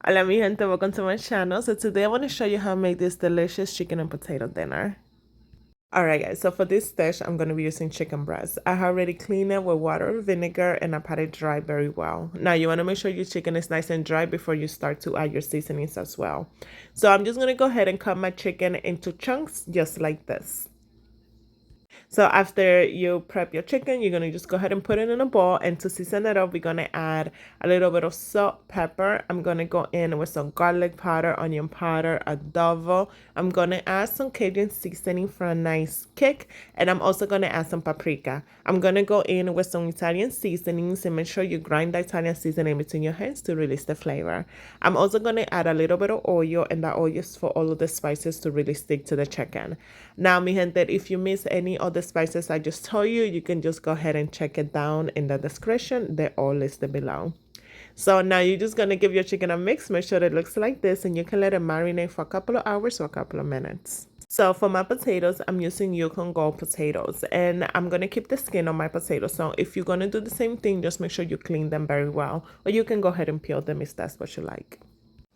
Hola mi gente, welcome to my channel. So today I want to show you how to make this delicious chicken and potato dinner. Alright guys, so for this dish I'm going to be using chicken breast. I have already cleaned it with water and vinegar and I pat it dry very well. Now you want to make sure your chicken is nice and dry before you start to add your seasonings as well. So I'm just going to go ahead and cut my chicken into chunks just like this. So after you prep your chicken, you're going to just go ahead and put it in a bowl. And to season it up, we're going to add a little bit of salt, pepper. I'm going to go in with some garlic powder, onion powder, adobo. I'm going to add some Cajun seasoning for a nice kick. And I'm also going to add some paprika. I'm going to go in with some Italian seasonings and make sure you grind the Italian seasoning between your hands to release the flavor. I'm also going to add a little bit of oil, and that oil is for all of the spices to really stick to the chicken. Now, mi gente, if you miss any of the spices I just told you, you can just go ahead and check it down in the description. They're all listed below. So now you're just going to give your chicken a mix. Make sure it looks like this, and you can let it marinate for a couple of hours or a couple of minutes. So for my potatoes, I'm using Yukon Gold potatoes, and I'm going to keep the skin on my potatoes. So if you're going to do the same thing, just make sure you clean them very well, or you can go ahead and peel them if that's what you like.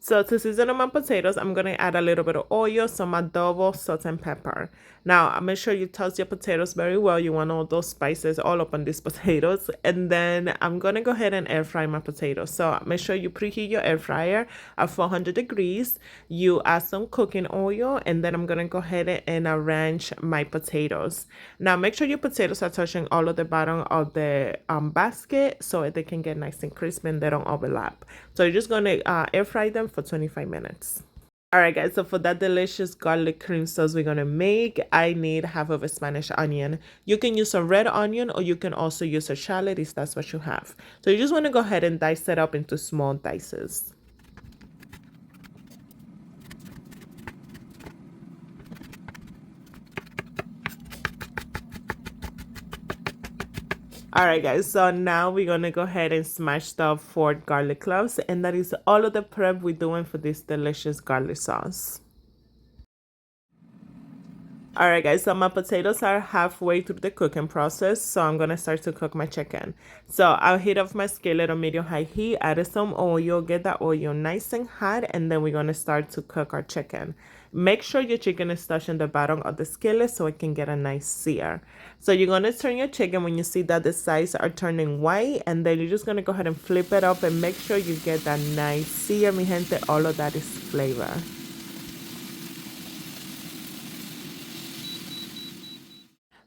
So to season my potatoes, I'm going to add a little bit of oil, some adobo, salt, and pepper. Now, make sure you toss your potatoes very well. You want all those spices all up on these potatoes. And then I'm going to go ahead and air fry my potatoes. So make sure you preheat your air fryer at 400 degrees. You add some cooking oil, and then I'm going to go ahead and arrange my potatoes. Now, make sure your potatoes are touching all of the bottom of the basket so they can get nice and crispy and they don't overlap. So you're just going to air fry them for 25 minutes. Alright guys, so for that delicious garlic cream sauce we're gonna make, I need half of a Spanish onion. You can use a red onion, or you can also use a shallot if that's what you have. So you just want to go ahead and dice it up into small dices. Alright guys, so now we're gonna go ahead and smash the 4 garlic cloves, and that is all of the prep we're doing for this delicious garlic sauce. Alright guys, so my potatoes are halfway through the cooking process, so I'm gonna start to cook my chicken. So I'll heat up my skillet on medium-high heat, add some oil, get that oil nice and hot, and then we're gonna start to cook our chicken. Make sure your chicken is touching the bottom of the skillet so it can get a nice sear. So you're gonna turn your chicken when you see that the sides are turning white, and then you're just gonna go ahead and flip it up and make sure you get that nice sear, mi gente. All of that is flavor.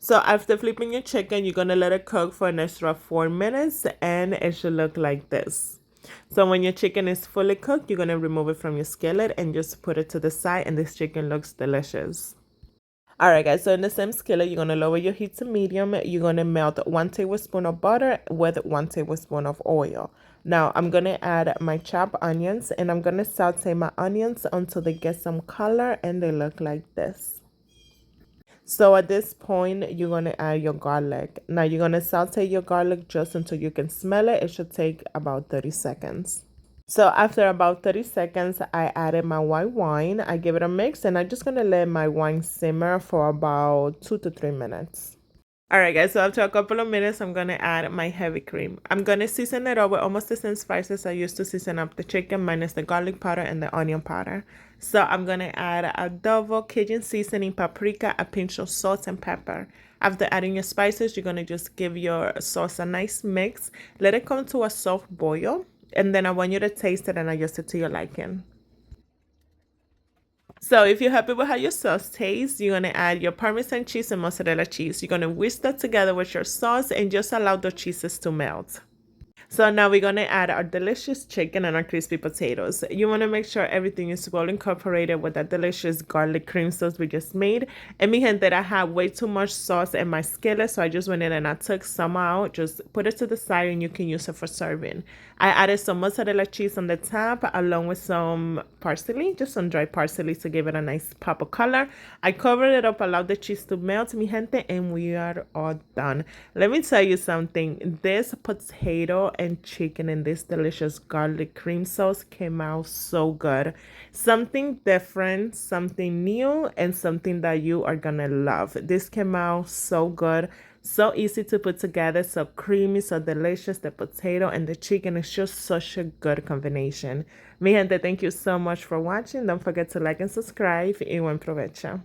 So after flipping your chicken, you're going to let it cook for an extra 4 minutes, and it should look like this. So when your chicken is fully cooked, you're going to remove it from your skillet and just put it to the side, and this chicken looks delicious. Alright guys, so in the same skillet, you're going to lower your heat to medium. You're going to melt 1 tablespoon of butter with 1 tablespoon of oil. Now I'm going to add my chopped onions, and I'm going to saute my onions until they get some color and they look like this. So at this point, you're going to add your garlic. Now you're going to saute your garlic just until you can smell it. It should take about 30 seconds. So after about 30 seconds, I added my white wine. I give it a mix, and I'm just going to let my wine simmer for about 2 to 3 minutes. Alright guys, so after a couple of minutes, I'm going to add my heavy cream. I'm going to season it up with almost the same spices I used to season up the chicken, minus the garlic powder and the onion powder. So I'm going to add adobo, Cajun seasoning, paprika, a pinch of salt, and pepper. After adding your spices, you're going to just give your sauce a nice mix. Let it come to a soft boil, and then I want you to taste it and adjust it to your liking. So if you're happy with how your sauce tastes, you're going to add your parmesan cheese and mozzarella cheese. You're going to whisk that together with your sauce and just allow the cheeses to melt. So now we're going to add our delicious chicken and our crispy potatoes. You want to make sure everything is well incorporated with that delicious garlic cream sauce we just made. And mi gente, I had way too much sauce in my skillet, so I just went in and I took some out. Just put it to the side and you can use it for serving. I added some mozzarella cheese on the top along with some parsley, just some dry parsley to give it a nice pop of color. I covered it up, allowed the cheese to melt, mi gente, and we are all done. Let me tell you something. This potato and chicken in this delicious garlic cream sauce came out so good. Something different, something new, and something that you are gonna love. This came out so good. So easy to put together, so creamy, so delicious. The potato and the chicken is just such a good combination. Mi gente, thank you so much for watching. Don't forget to like and subscribe y buen provecho.